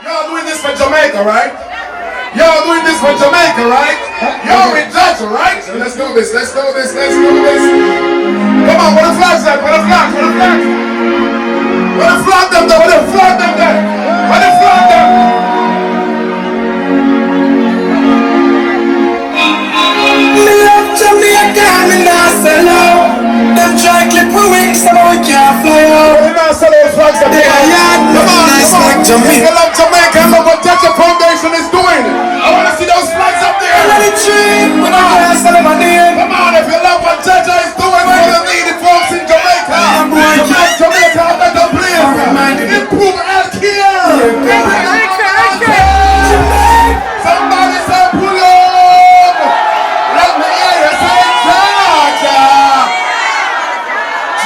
Y'all doing this for Jamaica, right? Y'all doing this for Jamaica, right? Y'all with JAHJAH, right? So let's do this, let's do this, let's do this. Come on, where the flags at? Where the flag? Where the flag? Where the flag them there? Where the flag them there? Where the flag them? Me love Jamaica, me not sell out. Them try clip with wings, so we can't fly out. We not sell those flags up there. Come on, nice like Jamaica. I love Jamaica, I love what JAHJAH Foundation is doing. I want to see those flags up there. I'm on the tree, when I can't sell my name. Come on, if you love what JAHJAH is doing for the needy folks in Jamaica, Jamaica a better place. Improve healthcare. Somebody say pull up. Let me hear you say JAHJAH.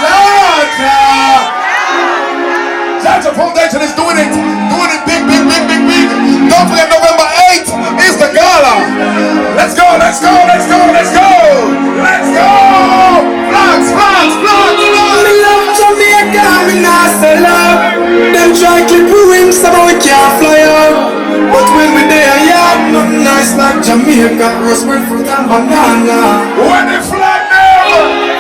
JAHJAH. JAHJAH Foundation is doing it big, big, big, big, big. Don't forget November 8th is the gala. Let's go, let's go, let's go, let's go. Let's go. Flags, flags, flags, flags. Me love Jamaica, me not sell out. Them try clip with wings, so we can't fly out. But when we there, yeah, nothing nice like Jamaica. Rosemary fruit and banana. When the flag there.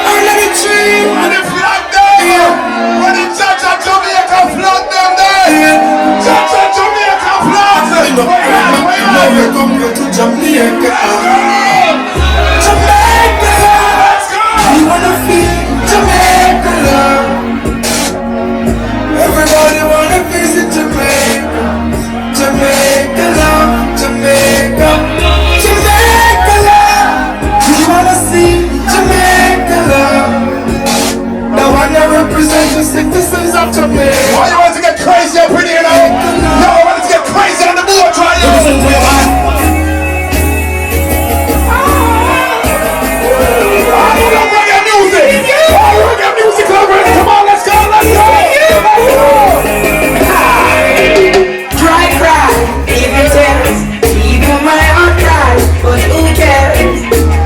Under the tree. When the flag there. When the JAHJAH Jamaica flag them there. JAHJAH Jamaica flag. Now we come here to Jamaica. Jamaica. Let's go. We wanna feel Jamaica love. Everybody wanna visit Jamaica. Jamaica love, Jamaica. Jamaica love. We wanna see Jamaica love. The one that represents the citizens of Jamaica. Oh, you want to get crazy up in here now? No, I want to get crazy on the board, try you. Come on, let's go, let's go! Cry, cry, even tears, even my heart cries, but who cares?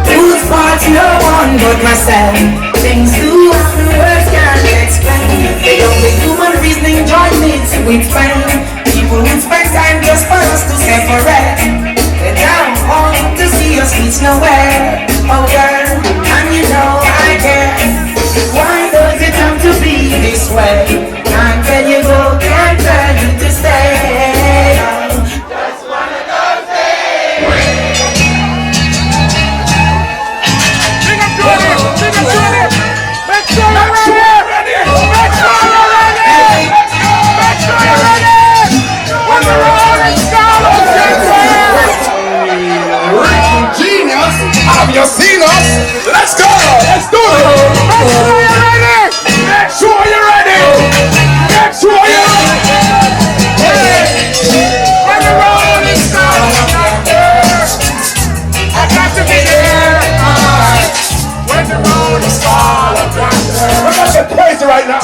Whose fault? No one but myself. Things do happen, words can't explain. The only human reasoning joy needs to explain. People would spend time just for us to separate. They're down home to see us reach nowhere. Oh girl, and you know I care. Why does it have to be this way? Can't tell you go, can't tell you to stay. Just wanna go stay. Big up Jordan! Big up Jordan! Make sure you're ready! Make sure you're ready! Make sure you're ready! When the rolling scholars get there! Ricky Genius, have you seen us? Let's go! Let's do it! Make sure you're ready! Make sure you're ready! Make sure you're ready! When the rolling scholars get there, I got to be there! When the rolling scholars get there, we're gonna get crazy right now!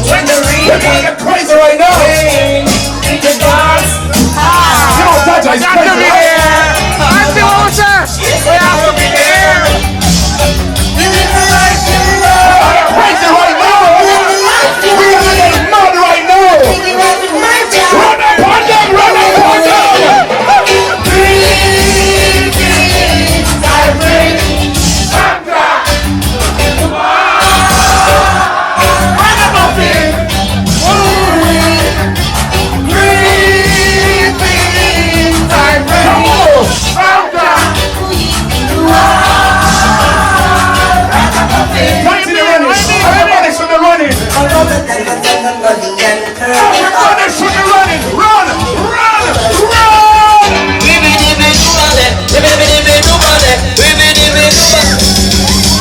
When the We're gonna get crazy right now! the dogs, Yo, JAHJAH is crazy right now! we have to be there. Crazy right now! We're gonna get mad right now! Run up on them! Run up on them! Everybody should be running! Everybody should be running! Run! Run! Run!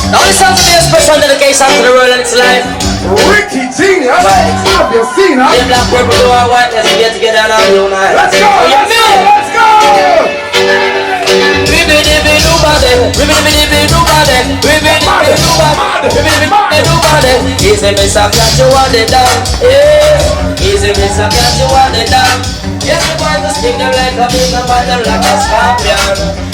Now this song today is special dedication to the world and its life. Ricky Genius! Have you seen us? The black, purple, blue and white, let's get together and have you night. Let's go! Let's go! Let's go! Easy miss a catch you on the down. Easy miss a catch you on the down. Yes, the boys to stick them like a big and bite them like a scorpion.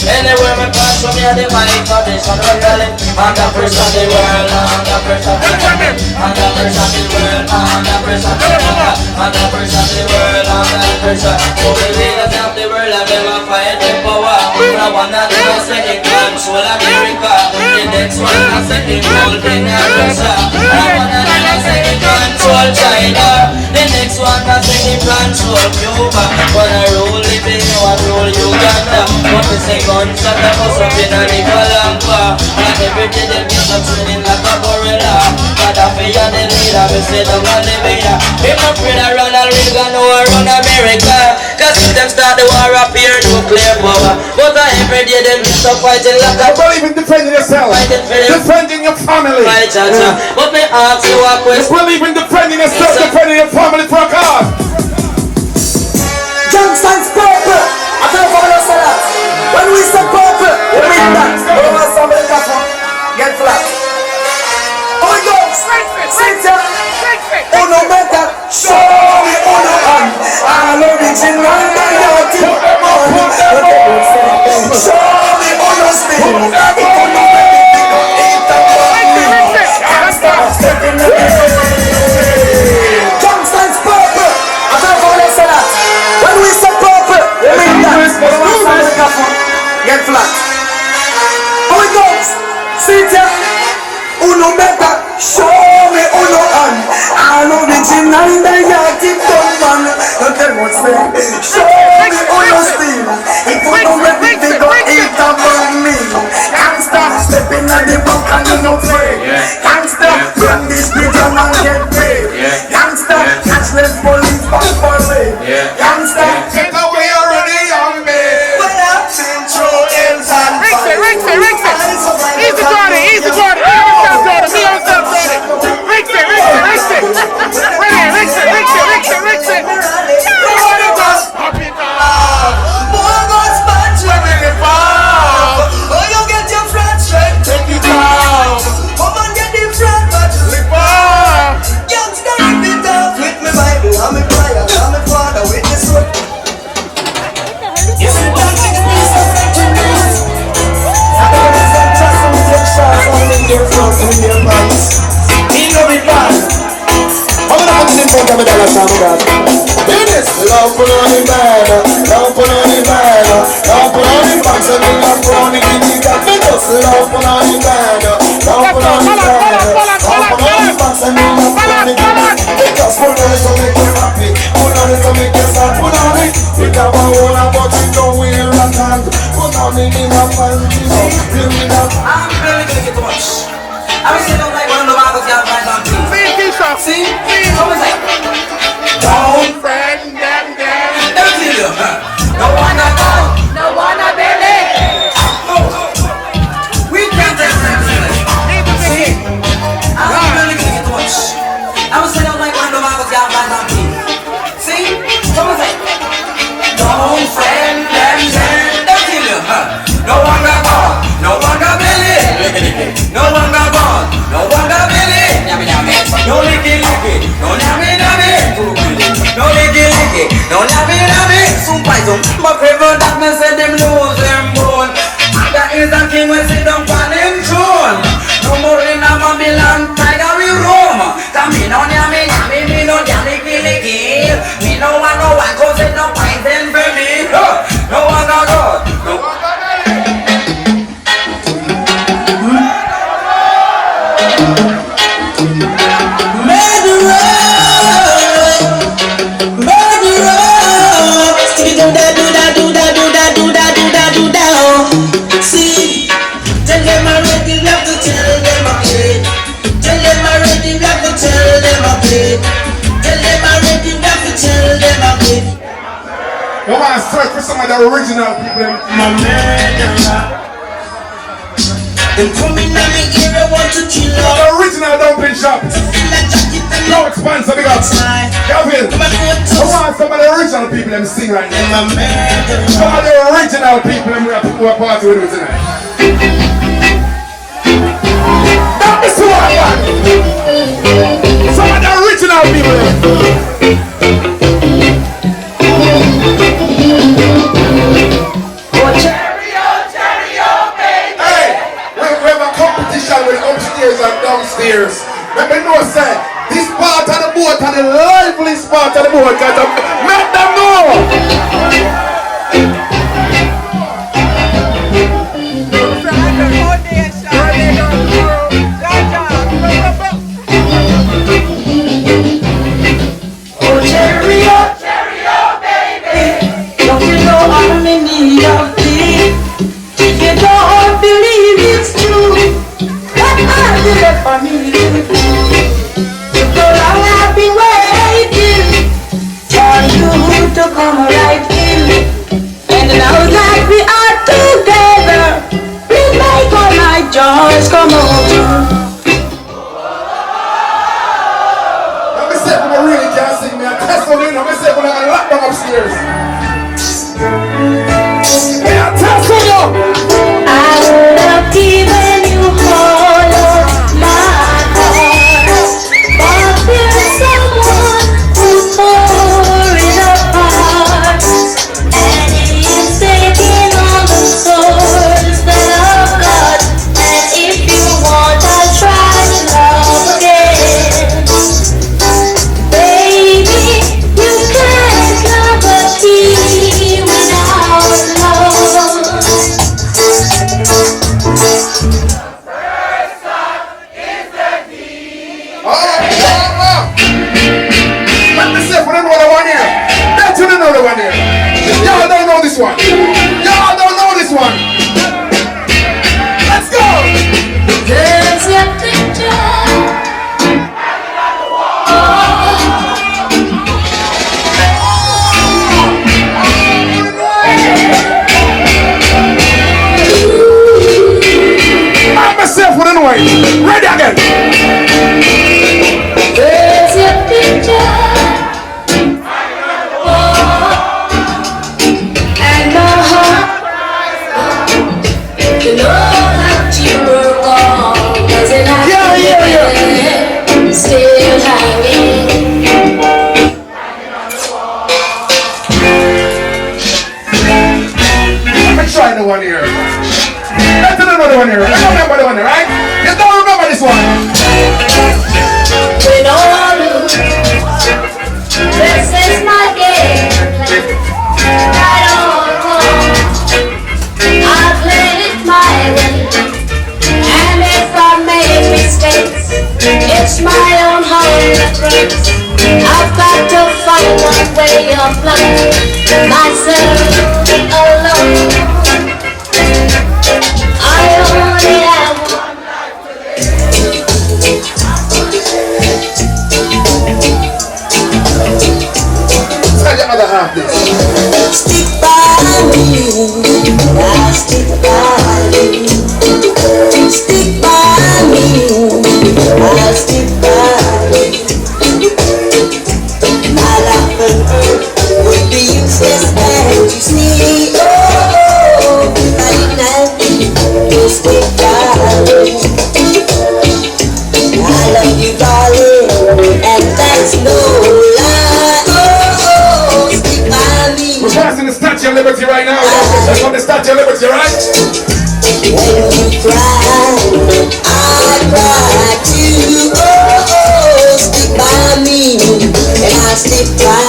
Anywhere me pass from here, the white foundation will tell him. Under pressure the world, under pressure the world. Under pressure the world, under pressure the world. Under pressure the world, under pressure. So the leaders of the world have never fight with power. The one that is in control America. The next one is in holding Russia. The one that is in control China. The next one is in control Cuba. Wanna rule Libya, wanna rule Uganda. But the second shot of us up in Nicaragua. And every day they get up training like a gorilla. Gaddafi and the leader, we say them on the leader. If my friend Ronald Reagan or run America. Cause if them start the war up here, nuclear power. But every day them get up fighting like a... You believe in defending yourself, defending your family. My JAHJAH, but me ask you a question. You believe in defending yourself, defending your family for a cause. Jamaican's purple. I tell you what say that. When we say purple, we mean that. Over somebody get flat. Oh my God. Sit ya. Oh no matter. Show me oh no hand. I love it in one day. Show me oh no still. Oh no Jamaican's purple. I tell you what say that. When we say purple, we mean that. Get flat. How it goes? Sit ya. Uno better. Show me uno hand. I know the gym and the yard keep done man. Don't tell what's there. Show me uno still. If you don't ready to go eat among me. Can't stop stepping on the book and you no play. Can't stop run this bridge and get paid. Can't stop catch less police back for late. Can't stop take away already young man. When I've been through hills and Easy Jordan, easy Jordan. Me on South Jordan. Rix it. Pop it off. more God's bad to Bring it off. oh, you get your friend straight. Take it off. Come on, get the friend, but Slip off. youngster, rip it off with me Bible. I'm a prayer, I'm a father with the sword. You see, dancing is piece of righteousness. I don't want some trust and take shots on in their front and in their minds. He know it bad. I'm gonna put in front of a dollar sign, God. Do this. Love put on the banner, love put on the banner, love put on the box and then love put on the kitty cat. Love put on the banner, love put on the banner, love put on the box and then love put on the kitty cat. Because put on it to make you happy, put on it to make you sad, put on it. We got a whole lot but you don't wear a hand. Put on it in a pan, you know, bring it up. I'm really gonna get too much. I was sitting like one of the Bibles got right on me. See? What was that? Don't Friend, them. Let me tell you, no one at all. No one a belly. We can't take that. See? I'm really gonna get too much. I was sitting like one of the Bibles got right on me. See? What was that? Don't friend them. Let me tell you, no one got all. No one got belly. No one got all. No one got belly. No licky, no nabby, no licky, no nabby, some poison. My favorite darkness said them lose them bone. That is the king when sit down on him throne. No more in a Babylon, tiger we roam. Me no yummy, me no licky. Me no one, cause it no poison for me. No one got God, no one got see, tell them I'm ready, we have to tell them I'm great. Tell them I'm ready, we have to tell them I'm great. Tell them I'm ready, we have to tell them I'm great. You want to search for some of the original people. My murderer. Them coming at me here, I want to kill her. The original Dumpling Shop. No expense, big up. Gavin, I want some of the original people them sing right now. Some of the original people them who are party with me tonight. That is who I want. Some of the original people baby. Hey, we have a competition with upstairs and downstairs. Let me know, say, this part of the boat are the liveliest part of the boat. Make them know. to come right in. And now that we are together, we'll make all my joys come over. Let me say when I really can't sing me, I test on it. Let me say when I lock them upstairs. Yeah, test on you. I would have given you all of my heart, but there's someone who's pouring apart, and he's taking all the souls that I've got. And if you want, I'll try to love again. Baby, you can't love a tea without love. Let me say for another one here. That's another one here. Y'all don't know this one. Y'all don't know this one. Let's go. There's a picture. I'm myself with another one. Ready again. There's a picture. And my heart, you know that you were wrong. Doesn't have to be still hanging. Let me try the one here. Let's do another one here. I don't remember the one here, right? You don't remember this one. We don't lose. This is my game. I don't know. I played it my way. And if I make mistakes, it's my own heart that breaks. I've got to find a way of loving myself alone. I only have one life to live. Tell your other half this. Stick by me, I'll stick by you. Stick by me, I'll stick by you. My life on earth would be useless, and you see, oh, I didn't have to stick by you. I love you, darling, and that's no lie. Oh, stick by me. We're passing the Statue of Liberty right now. That's on the Statue of Liberty, right? When you cry, I cry too. Oh, stick by me, and I'll stick by